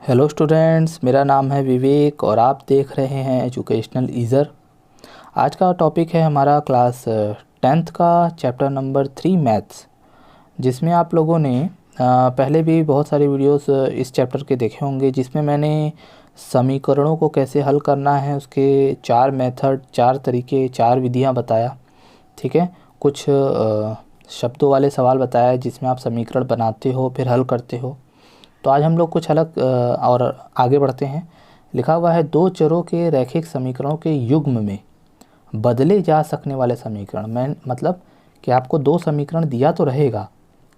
Hello students, मेरा नाम है विवेक और आप देख रहे हैं एजुकेशनल ईज़र। आज का टॉपिक है हमारा क्लास 10th का चैप्टर नंबर 3 मैथ्स, जिसमें आप लोगों ने पहले भी बहुत सारे वीडियोस इस चैप्टर के देखे होंगे, जिसमें मैंने समीकरणों को कैसे हल करना है उसके 4 मेथड, 4 तरीके, 4 विधियां बताया। ठीक है, कुछ शब्दों वाले सवाल बताया जिसमें आप समीकरण बनाते हो फिर हल करते हो। तो आज हम लोग कुछ अलग और आगे बढ़ते हैं। लिखा हुआ है, दो चरों के रैखिक समीकरणों के युग्म में बदले जा सकने वाले समीकरण। मैं मतलब कि आपको दो समीकरण दिया तो रहेगा,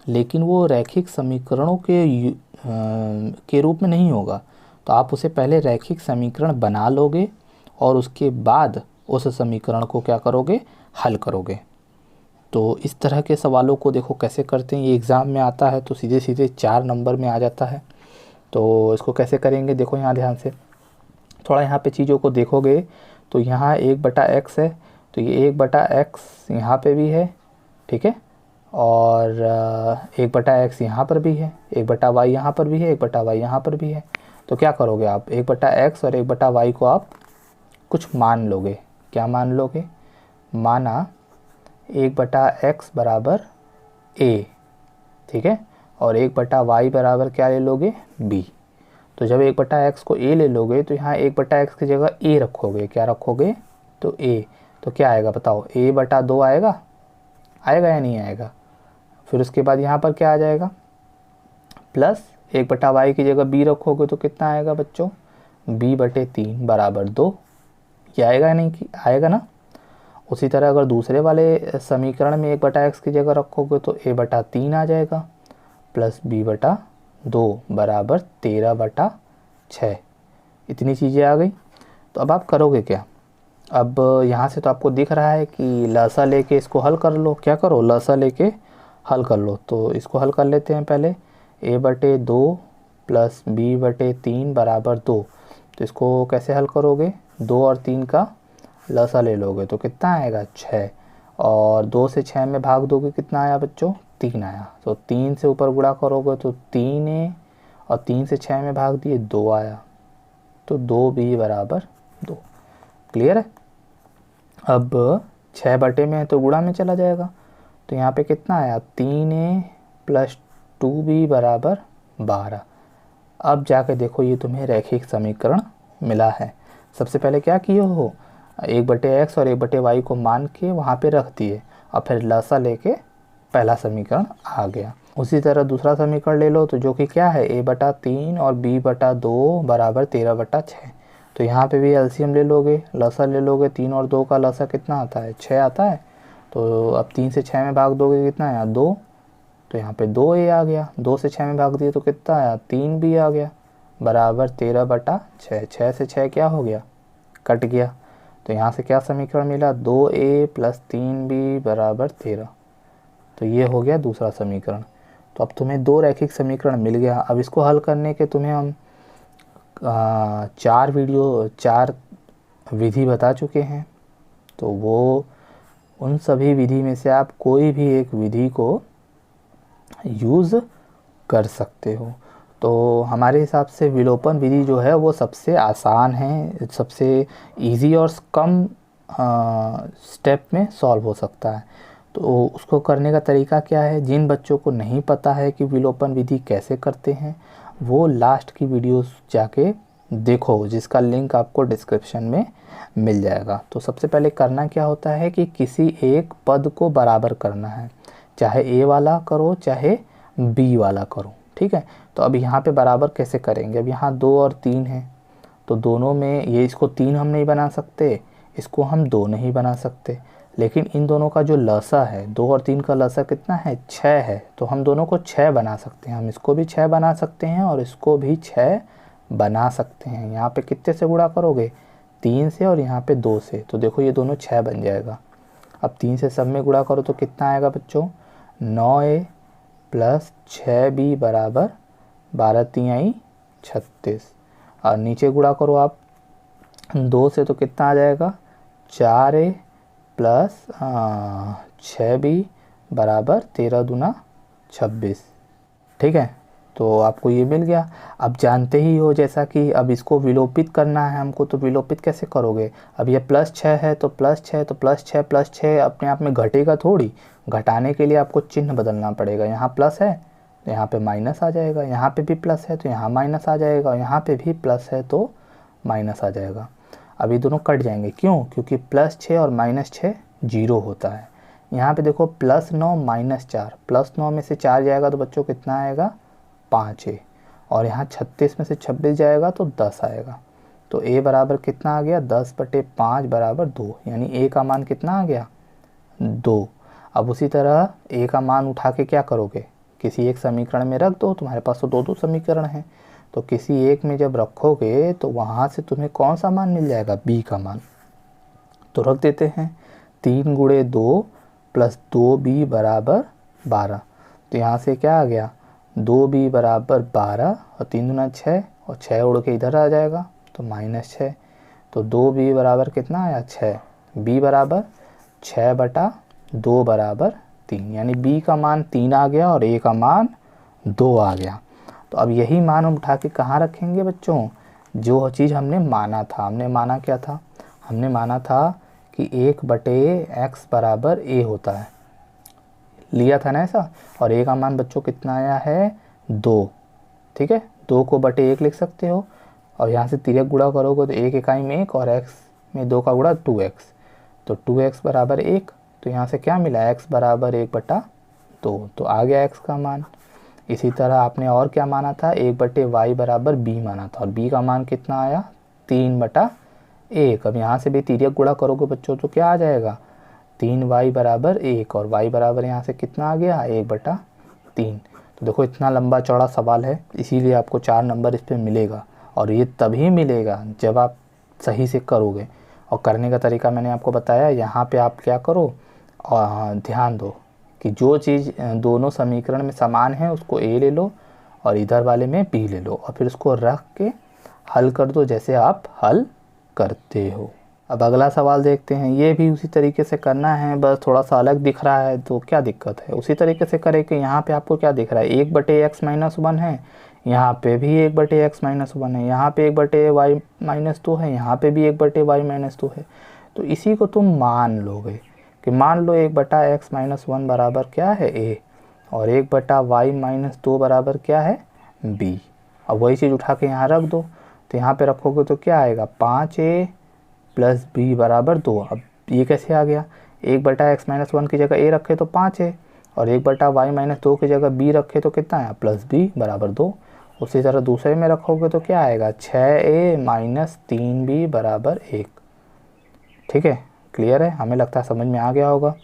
लेकिन वो रैखिक समीकरणों के रूप में नहीं होगा। तो आप उसे पहले रैखिक समीकरण बना लोगे और उसके बाद उस समीकरण को क्या करोगे, हल करोगे। तो इस तरह के सवालों को देखो कैसे करते हैं, ये एग्ज़ाम में आता है तो सीधे सीधे 4 नंबर में आ जाता है। तो इसको कैसे करेंगे, देखो यहाँ ध्यान से थोड़ा यहाँ पे चीज़ों को देखोगे तो यहाँ 1/x है, तो ये 1/x यहाँ पे भी है, ठीक है, और 1/x यहाँ पर भी है, 1/y यहाँ पर भी है, 1/y यहाँ पर भी है। तो क्या करोगे आप, 1/x और 1/y को आप कुछ मान लोगे। क्या मान लोगे, माना 1/x बराबर a, ठीक है, और 1/y बराबर क्या ले लोगे, b। तो जब 1/x को a ले लोगे तो यहाँ 1/x की जगह a रखोगे। क्या रखोगे, तो a। तो क्या आएगा बताओ, a/2 आएगा, आएगा या नहीं आएगा। फिर उसके बाद यहाँ पर क्या आ जाएगा, प्लस 1/y की जगह b रखोगे तो कितना आएगा बच्चों, b/3 बराबर 2। ये आएगा या नहीं, आएगा ना। उसी तरह अगर दूसरे वाले समीकरण में 1/x की जगह रखोगे तो a/3 आ जाएगा, प्लस b/2 बराबर 13/6। इतनी चीज़ें आ गई। तो अब आप करोगे क्या, अब यहाँ से तो आपको दिख रहा है कि लसा लेके इसको हल कर लो। क्या करो, लसा लेके हल कर लो। तो इसको हल कर लेते हैं पहले, a/2 प्लस b/3 बराबर 2। तो इसको कैसे हल करोगे, 2 और 3 का लसा ले लोगे तो कितना आएगा, 6, और 2 से 6 में भाग दोगे कितना आया बच्चों, 3 आया। तो 3 से ऊपर गुणा करोगे तो 3a, और 3 से 6 में भाग दिए 2 आया, तो 2b बराबर 2। क्लियर है। अब 6 बटे में है तो गुणा में चला जाएगा, तो यहाँ पे कितना आया, 3a प्लस 2b बराबर 12। अब जाके देखो ये तुम्हें रैखिक समीकरण मिला है। सबसे पहले क्या किए हो, 1/x और 1/y को मान के वहाँ पे रख दिए, और फिर लसा लेके पहला समीकरण आ गया। उसी तरह दूसरा समीकरण ले लो, तो जो कि क्या है, a/3 और b/2 बराबर 13/6। तो यहाँ पे भी एलसीएम ले लोगे, लसा ले लोगे। 3 और 2 का लसा कितना आता है, 6 आता है। तो अब 3 से 6 में भाग दोगे कितना आया, 2। तो यहाँ पे 2a आ गया, 2 से 6 में भाग दिए तो कितना आया, 3b आ गया, बराबर 13/6। 6 से 6 क्या हो गया, कट गया। तो यहाँ से क्या समीकरण मिला, 2a प्लस 3b बराबर 13। तो ये हो गया दूसरा समीकरण। तो अब तुम्हें दो रैखिक समीकरण मिल गया। अब इसको हल करने के तुम्हें हम 4 विधि बता चुके हैं। तो वो उन सभी विधि में से आप कोई भी एक विधि को यूज़ कर सकते हो। तो हमारे हिसाब से विलोपन विधि जो है वो सबसे आसान है, सबसे इजी और कम स्टेप में सॉल्व हो सकता है। तो उसको करने का तरीका क्या है, जिन बच्चों को नहीं पता है कि विलोपन विधि कैसे करते हैं, वो लास्ट की वीडियोस जाके देखो, जिसका लिंक आपको डिस्क्रिप्शन में मिल जाएगा। तो सबसे पहले करना क्या होता है कि किसी एक पद को बराबर करना है, चाहे ए वाला करो चाहे बी वाला करो, ठीक है। तो अब यहाँ पे बराबर कैसे करेंगे, अब यहाँ 2 और 3 है, तो दोनों में ये, इसको 3 हम नहीं बना सकते, इसको हम 2 नहीं बना सकते, लेकिन इन दोनों का जो लसा है, 2 और 3 का लसा कितना है, 6 है। तो हम दोनों को 6 बना सकते हैं, हम इसको भी 6 बना सकते हैं और इसको भी 6 बना सकते हैं। यहाँ पे कितने से गुणा करोगे, 3 से, और यहाँ पे 2 से। तो देखो ये दोनों 6 बन जाएगा। अब 3 से सब में गुणा करो तो कितना आएगा बच्चों, 9a प्लस 6b बराबर 12×3 = 36। और नीचे गुणा करो आप 2 से तो कितना आ जाएगा, 4a प्लस 6b बराबर 13×2 = 26, ठीक है। तो आपको ये मिल गया। अब जानते ही हो जैसा कि अब इसको विलोपित करना है हमको, तो विलोपित कैसे करोगे? अब ये +6 है तो +6 तो +6 अपने आप में घटेगा थोड़ी, घटाने के लिए आपको चिन्ह बदलना पड़ेगा। यहाँ प्लस है तो यहाँ पे माइनस आ जाएगा, यहाँ पे भी प्लस है तो यहाँ माइनस आ जाएगा, यहाँ पे भी प्लस है तो माइनस आ जाएगा। अब ये दोनों कट जाएंगे, क्यों? क्योंकि +6 और -6 0 होता है। यहाँ पे देखो +9 -4, +9 में से 4 जाएगा तो बच्चों कितना आएगा? 5 है। और यहाँ 36 में से 26 जाएगा तो 10 आएगा। तो a बराबर कितना आ गया? 10/5 बराबर 2, यानी a का मान कितना आ गया? 2। अब उसी तरह a का मान उठा के क्या करोगे? किसी एक समीकरण में रख दो, तुम्हारे पास तो दो समीकरण हैं, तो किसी एक में जब रखोगे तो वहाँ से तुम्हें कौन सा मान मिल जाएगा? b का मान। तो रख देते हैं 3 × 2 + 2b बराबर 12। तो यहाँ से क्या आ गया? 2b बराबर 12 और 3 × 6 और 6 उड़ के इधर आ जाएगा तो -6। तो 2b बराबर कितना आया? 6। b बराबर 6/2 बराबर 3, यानी b का मान 3 आ गया और a का मान 2 आ गया। तो अब यही मान हम उठा के कहाँ रखेंगे बच्चों? जो चीज़ हमने माना था, हमने माना क्या था? हमने माना था कि 1/x बराबर a होता है, लिया था ना ऐसा। और a का मान बच्चों कितना आया है? 2। ठीक है, 2 को बटे 1 लिख सकते हो, और यहाँ से तिर्यक गुणा करोगे तो 1 इकाई में 1 और x में 2 का गुणा 2x, तो 2x बराबर 1। तो यहाँ से क्या मिला? x बराबर 1/2, तो आ गया x का मान। इसी तरह आपने और क्या माना था? 1/y बराबर b माना था, और b का मान कितना आया? 3/1। अब यहाँ से भी तिर्यक गुणा करोगे बच्चों तो क्या आ जाएगा? 3y बराबर 1, और y बराबर यहाँ से कितना आ गया? 1/3। तो देखो इतना लंबा चौड़ा सवाल है, इसीलिए आपको 4 नंबर इस पर मिलेगा, और ये तभी मिलेगा जब आप सही से करोगे। और करने का तरीका मैंने आपको बताया। यहाँ पे आप क्या करो, और ध्यान दो कि जो चीज़ दोनों समीकरण में समान है उसको a ले लो और इधर वाले में b ले लो, और फिर उसको रख के हल कर दो जैसे आप हल करते हो। अब अगला सवाल देखते हैं। ये भी उसी तरीके से करना है, बस थोड़ा सा अलग दिख रहा है तो क्या दिक्कत है? उसी तरीके से करें कि यहाँ पे आपको क्या दिख रहा है? 1/x-1 है, यहाँ पे भी 1/x-1 है, यहाँ पे 1/y-2 है, यहाँ पे भी 1/y-2 है। तो इसी को तुम मान लोगे कि मान लो 1/x-1 बराबर क्या है? a, और 1/y-2 बराबर क्या है? b। अब वही चीज़ उठा के यहाँ रख दो, तो यहाँ पे रखोगे तो क्या आएगा? 5a + b बराबर 2। अब ये कैसे आ गया? 1/x-1 की जगह a रखे तो 5 है, और 1/y-2 की जगह b रखे तो कितना आया? +b बराबर 2। उसी तरह दूसरे में रखोगे तो क्या आएगा? 6a - 3b बराबर 1। ठीक है, क्लियर है? हमें लगता है समझ में आ गया होगा।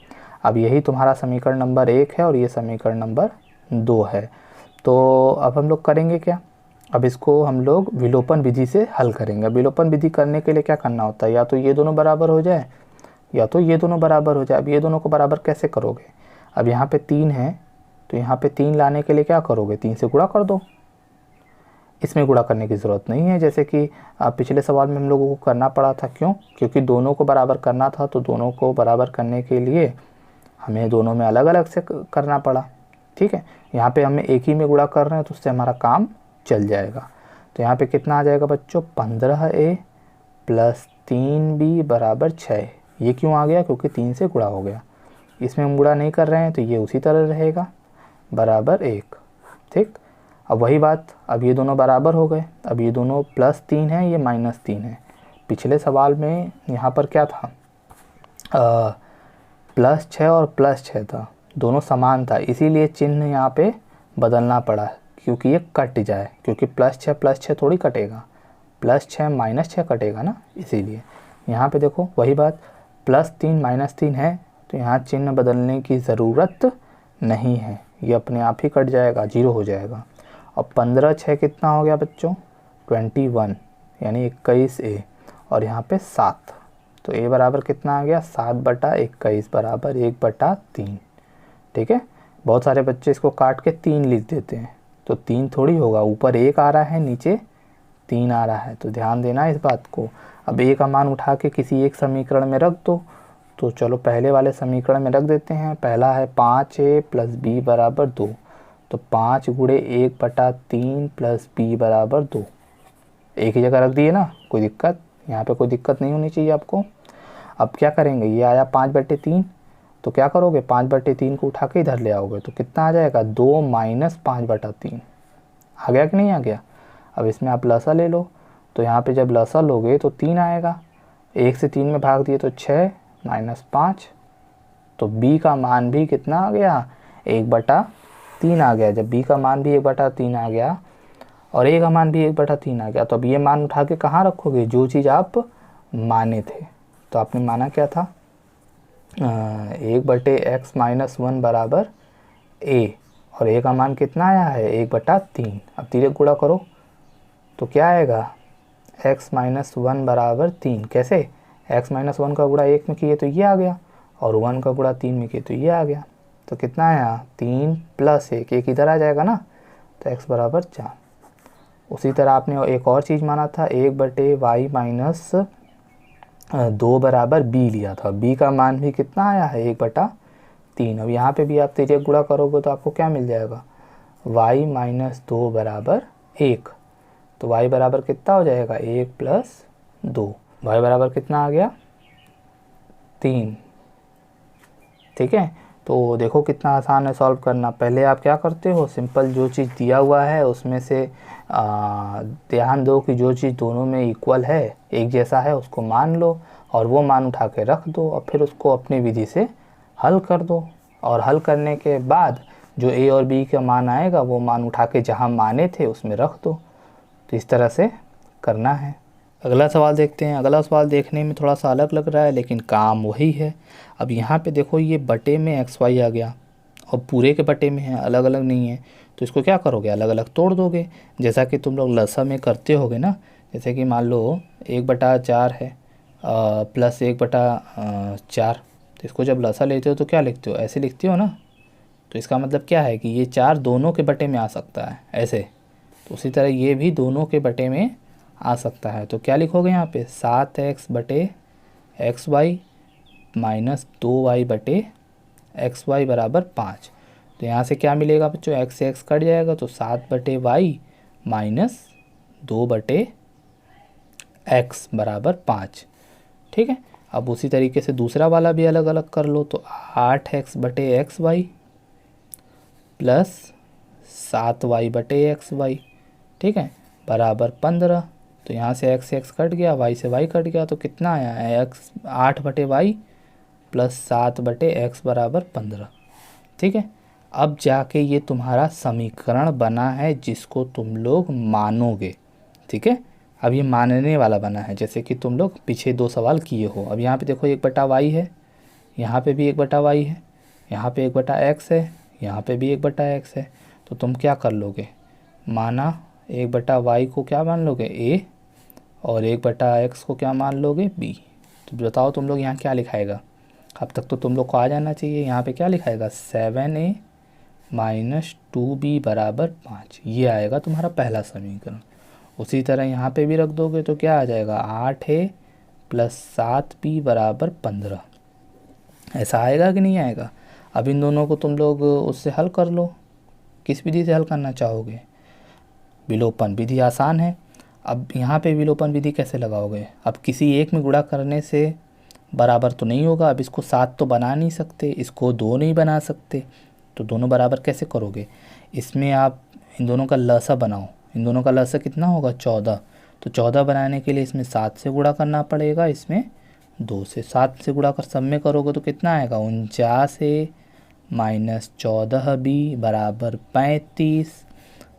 अब यही तुम्हारा समीकरण नंबर 1 है और ये समीकरण नंबर 2 है। तो अब हम लोग करेंगे क्या? अब इसको हम लोग विलोपन विधि से हल करेंगे। विलोपन विधि करने के लिए क्या करना होता है? या तो ये दोनों बराबर हो जाए या तो ये दोनों बराबर हो जाए। अब ये दोनों को बराबर कैसे करोगे? अब यहाँ पे 3 है तो यहाँ पे 3 लाने के लिए क्या करोगे? 3 से गुणा कर दो। इसमें गुणा करने की ज़रूरत नहीं है, जैसे कि पिछले सवाल में हम लोगों को करना पड़ा था। क्यों? क्योंकि दोनों को बराबर करना था, तो दोनों को बराबर करने के लिए हमें दोनों में अलग अलग से करना पड़ा। ठीक है, यहाँ पे हमें एक ही में गुणा कर रहे हैं तो उससे हमारा काम चल जाएगा। तो यहाँ पे कितना आ जाएगा बच्चों? 15a + 3b बराबर 6। ये क्यों आ गया? क्योंकि 3 से गुणा हो गया। इसमें हम गुणा नहीं कर रहे हैं तो ये उसी तरह रहेगा, बराबर 1। ठीक, अब वही बात, अब ये दोनों बराबर हो गए। अब ये दोनों +3 है, ये -3 है। पिछले सवाल में यहाँ पर क्या था? +6 और +6 था, दोनों समान था, इसीलिए चिन्ह यहाँ पे बदलना पड़ा, क्योंकि ये कट जाए। क्योंकि +6 थोड़ी कटेगा, +6 -6 कटेगा ना, इसीलिए। यहाँ पे देखो वही बात, +3 -3 है तो यहाँ चिन्ह बदलने की ज़रूरत नहीं है, ये अपने आप ही कट जाएगा, 0 हो जाएगा। और 15 6 कितना हो गया बच्चों? 21, यानी 21a, और यहाँ पे 7, तो a बराबर कितना आ गया? 7/21 बराबर 1/3। ठीक है, बहुत सारे बच्चे इसको काट के 3 लिख देते हैं, तो 3 थोड़ी होगा, ऊपर 1 आ रहा है, नीचे 3 आ रहा है, तो ध्यान देना इस बात को। अब a का मान उठा के किसी एक समीकरण में रख दो, तो चलो पहले वाले समीकरण में रख देते हैं। पहला है 5a + b बराबर 2, तो 5 × 1/3 प्लस b बराबर 2। एक ही जगह रख दिए ना, कोई दिक्कत, यहाँ पे कोई दिक्कत नहीं होनी चाहिए आपको। अब क्या करेंगे, ये आया 5/3, तो क्या करोगे 5/3 को उठा के इधर ले आओगे तो कितना आ जाएगा 2 - 5/3। आ गया कि नहीं आ गया। अब इसमें आप लसा ले लो, तो यहाँ पे जब लसा लोगे तो 3 आएगा, 1 से 3 में भाग दिए तो 6 - 5, तो b का मान भी कितना आ गया 1/3 आ गया। जब b का मान भी 1/3 आ गया और a का मान भी 1/3 आ गया, तो अब ये मान उठा के कहाँ रखोगे, जो चीज़ आप माने थे। तो आपने माना क्या था, 1/x-1 बराबर a, और a का मान कितना आया है 1/3। अब तिर्यक गुणा करो तो क्या आएगा x-1 बराबर 3। कैसे, x-1 का गुणा 1 में किए तो ये आ गया, और 1 का गुणा 3 में किए तो ये आ गया। तो कितना आया 3 + 1, एक इधर आ जाएगा ना, तो x बराबर 4। उसी तरह आपने एक और चीज़ माना था, 1/y-2 बराबर b लिया था। b का मान भी कितना आया है 1/3। अब यहाँ पे भी आप तिर्यक गुणा करोगे तो आपको क्या मिल जाएगा, y-2 बराबर 1। तो y बराबर कितना हो जाएगा 1 + 2, y बराबर कितना आ गया 3। ठीक है, तो देखो कितना आसान है सॉल्व करना। पहले आप क्या करते हो, सिंपल जो चीज़ दिया हुआ है उसमें से ध्यान दो कि जो चीज़ दोनों में इक्वल है, एक जैसा है, उसको मान लो और वो मान उठा के रख दो, और फिर उसको अपनी विधि से हल कर दो। और हल करने के बाद जो a और b का मान आएगा वो मान उठा के जहाँ माने थे उसमें रख दो। तो इस तरह से करना है। अगला सवाल देखते हैं। अगला सवाल देखने में थोड़ा सा अलग लग रहा है लेकिन काम वही है। अब यहाँ पे देखो ये बटे में XY आ गया और पूरे के बटे में है, अलग अलग नहीं है, तो इसको क्या करोगे अलग अलग तोड़ दोगे, जैसा कि तुम लोग लसा में करते होगे ना। जैसे कि मान लो 1/4 है प्लस 1/4, तो इसको जब लसा लेते हो तो क्या लिखते हो, ऐसे लिखते हो ना। तो इसका मतलब क्या है कि ये 4 दोनों के बटे में आ सकता है ऐसे, तो उसी तरह ये भी दोनों के बटे में आ सकता है। तो क्या लिखोगे यहाँ पे 7x/xy माइनस 2y/xy बराबर 5। तो यहाँ से क्या मिलेगा बच्चों, x से x कट जाएगा तो 7/y माइनस 2/x बराबर 5। ठीक है, अब उसी तरीके से दूसरा वाला भी अलग अलग कर लो, तो 8x/xy प्लस 7y/xy, ठीक है, बराबर 15। तो यहाँ से x कट गया, y से y कट गया, तो कितना आया है 8/y प्लस 7/x बराबर 15। ठीक है, अब जाके ये तुम्हारा समीकरण बना है जिसको तुम लोग मानोगे। ठीक है, अब ये मानने वाला बना है, जैसे कि तुम लोग पीछे 2 सवाल किए हो। अब यहाँ पे देखो 1/y है, यहाँ पे भी 1/y है, यहाँ पे 1/x है, यहाँ पे भी 1/x है। तो तुम क्या कर लोगे, माना 1/y को क्या मान लोगे a और 1/x को क्या मान लोगे b। तो बताओ तुम लोग यहाँ क्या लिखाएगा, अब तक तो तुम लोग को आ जाना चाहिए। यहाँ पे क्या लिखाएगा 7a माइनस 2b बराबर 5, ये आएगा तुम्हारा पहला समीकरण। उसी तरह यहाँ पे भी रख दोगे तो क्या आ जाएगा 8a प्लस 7b बराबर 15। ऐसा आएगा कि नहीं आएगा। अब इन दोनों को तुम लोग उससे हल कर लो, किस विधि से हल करना चाहोगे, विलोपन विधि आसान है। अब यहाँ पे विलोपन विधि कैसे लगाओगे, अब किसी एक में गुणा करने से बराबर तो नहीं होगा। अब इसको 7 तो बना नहीं सकते, इसको 2 नहीं बना सकते, तो दोनों बराबर कैसे करोगे। इसमें आप इन दोनों का लसा बनाओ, इन दोनों का लसा कितना होगा 14। तो 14 बनाने के लिए इसमें 7 से गुणा करना पड़ेगा, इसमें 2 से। 7 से गुणा कर सब में करोगे तो कितना आएगा 49a माइनस 14b बराबर 35।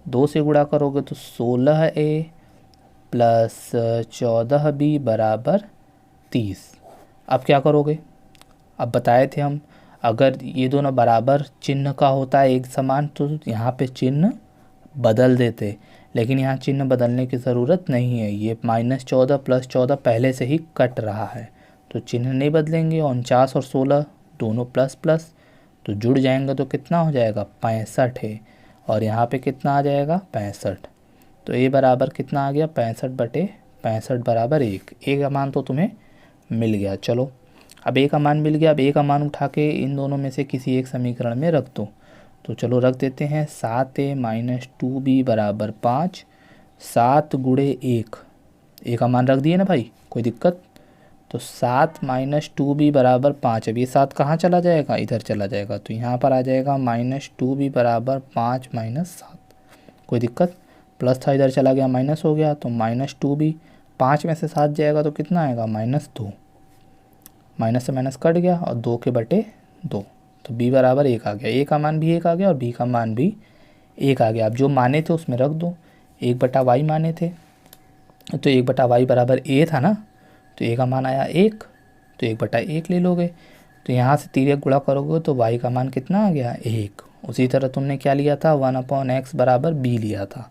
2 से गुणा करोगे तो 16a प्लस 14b बराबर 30। अब क्या करोगे, अब बताए थे हम अगर ये दोनों बराबर चिन्ह का होता है एक समान, तो यहाँ पे चिन्ह बदल देते, लेकिन यहाँ चिन्ह बदलने की ज़रूरत नहीं है। ये -14 + 14 पहले से ही कट रहा है, तो चिन्ह नहीं बदलेंगे। 49 और 16 दोनों प्लस प्लस तो जुड़ जाएंगे, तो कितना हो जाएगा 65 है, और यहाँ पे कितना आ जाएगा 65। तो a बराबर कितना आ गया 65/65 बराबर 1। a का मान तो तुम्हें मिल गया। चलो अब a का मान मिल गया, अब a का मान उठा के इन दोनों में से किसी एक समीकरण में रख दो। तो चलो रख देते हैं 7a माइनस 2b बराबर 5। 7 गुणे 1, ए का मान रख दिए ना भाई, कोई दिक्कत? तो 7 माइनस 2b बराबर 5। अब ये 7 कहाँ चला जाएगा, इधर चला जाएगा, तो यहाँ पर आ जाएगा माइनस 2b बराबर 5 माइनस 7। कोई दिक्कत? प्लस था इधर चला गया माइनस हो गया, तो माइनस 2b, 5 में से 7 जाएगा तो कितना आएगा, -2। माइनस से माइनस कट गया और 2 के बटे 2, तो b बराबर 1 आ गया। a का मान भी 1 आ गया और b का मान भी 1 आ गया। अब जो माने थे उसमें रख दो, 1/y माने थे, तो 1/y बराबर a था ना, तो a का मान आया 1, तो 1/1 ले लोगे। तो यहाँ से तिर्यक गुणा करोगे तो y का मान कितना आ गया, 1। उसी तरह तुमने क्या लिया था, 1/x बराबर b लिया था।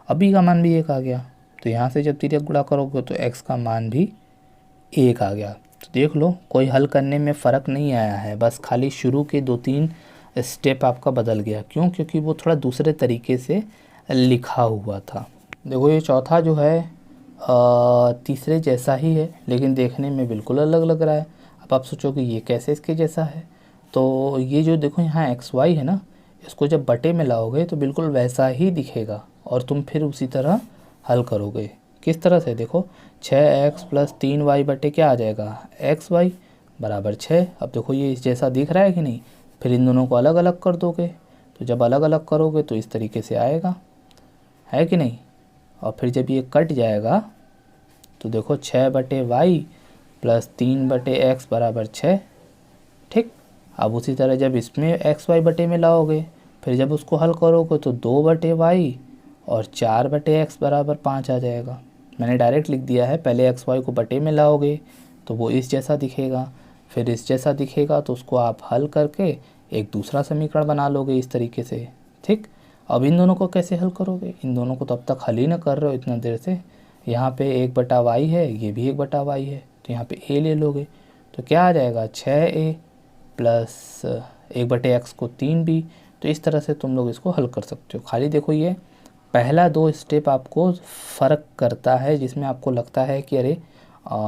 अब b का मान भी 1 आ गया, तो यहाँ से जब तिर्यक गुणा करोगे तो x का मान भी 1 आ गया। तो देख लो, कोई हल करने में फ़र्क नहीं आया है, बस खाली शुरू के 2-3 स्टेप आपका बदल गया। क्यों? क्योंकि वो थोड़ा दूसरे तरीके से लिखा हुआ था। देखो ये चौथा जो है तीसरे जैसा ही है, लेकिन देखने में बिल्कुल अलग लग रहा है। अब आप सोचोगे ये कैसे इसके जैसा है, तो ये जो देखो यहाँ xy है ना, इसको जब बटे में लाओगे तो बिल्कुल वैसा ही दिखेगा और तुम फिर उसी तरह हल करोगे। किस तरह से? देखो 6x प्लस 3y बटे क्या आ जाएगा, xy बराबर 6। अब देखो ये इस जैसा दिख रहा है कि नहीं? फिर इन दोनों को अलग अलग कर दोगे, तो जब अलग अलग करोगे तो इस तरीके से आएगा, है कि नहीं? और फिर जब ये कट जाएगा तो देखो 6/y प्लस 3/x बराबर 6। ठीक, अब उसी तरह जब इसमें xy बटे में लाओगे, फिर जब उसको हल करोगे तो 2/y और 4/x बराबर 5 आ जाएगा। मैंने डायरेक्ट लिख दिया है, पहले xy को बटे में लाओगे तो वो इस जैसा दिखेगा, फिर इस जैसा दिखेगा, तो उसको आप हल करके एक दूसरा समीकरण बना लोगे इस तरीके से। ठीक, अब इन दोनों को कैसे हल करोगे? इन दोनों को तो अब तक हल ही ना कर रहे हो इतना देर से। यहाँ पे 1/y है, ये भी 1/y है, तो यहाँ पे a ले लोगे तो क्या आ जाएगा, 6a प्लस 1/x को 3b। तो इस तरह से तुम लोग इसको हल कर सकते हो। खाली देखो ये पहला 2 स्टेप आपको फ़र्क करता है, जिसमें आपको लगता है कि अरे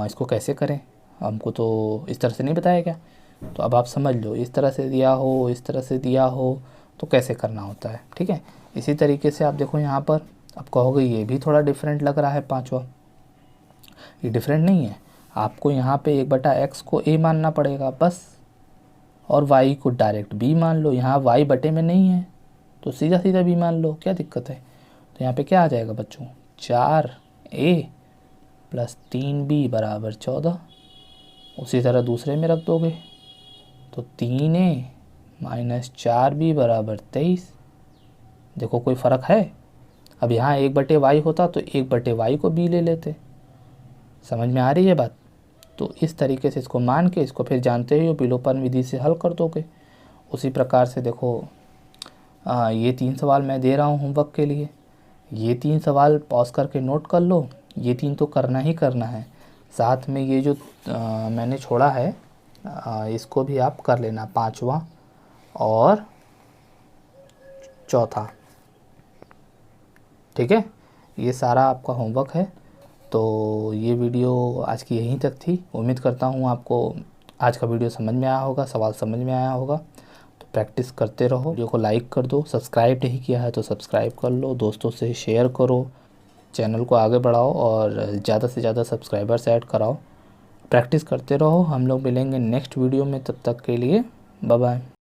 इसको कैसे करें, हमको तो इस तरह से नहीं बताया क्या। तो अब आप समझ लो, इस तरह से दिया हो, इस तरह से दिया हो तो कैसे करना होता है। ठीक है, इसी तरीके से आप देखो यहाँ पर, आप कहोगे ये भी थोड़ा डिफरेंट लग रहा है पांचवा। ये डिफरेंट नहीं है, आपको यहाँ पे 1/x को a मानना पड़ेगा बस, और y को डायरेक्ट b मान लो। यहाँ y बटे में नहीं है तो सीधा सीधा b मान लो, क्या दिक्कत है? तो यहाँ पे क्या आ जाएगा बच्चों, 4a प्लस 3b बराबर 14। उसी तरह दूसरे में रख दोगे तो 3a माइनस 4b बराबर 23। देखो कोई फ़र्क है? अब यहाँ 1/y होता तो 1/y को b ले लेते। समझ में आ रही है बात? तो इस तरीके से इसको मान के इसको फिर जानते हो विलोपन विधि से हल कर दोगे। उसी प्रकार से देखो ये 3 सवाल मैं दे रहा हूँ होमवर्क के लिए, ये 3 सवाल पॉज करके नोट कर लो। ये 3 तो करना ही करना है, साथ में ये जो मैंने छोड़ा है इसको भी आप कर लेना, 5वां और चौथा। ठीक है, ये सारा आपका होमवर्क है। तो ये वीडियो आज की यहीं तक थी। उम्मीद करता हूँ आपको आज का वीडियो समझ में आया होगा, सवाल समझ में आया होगा। तो प्रैक्टिस करते रहो, वीडियो को लाइक कर दो, सब्सक्राइब नहीं किया है तो सब्सक्राइब कर लो, दोस्तों से शेयर करो, चैनल को आगे बढ़ाओ और ज़्यादा से ज़्यादा सब्सक्राइबर्स ऐड कराओ। प्रैक्टिस करते रहो, हम लोग मिलेंगे नेक्स्ट वीडियो में, तब तक के लिए बाय बाय।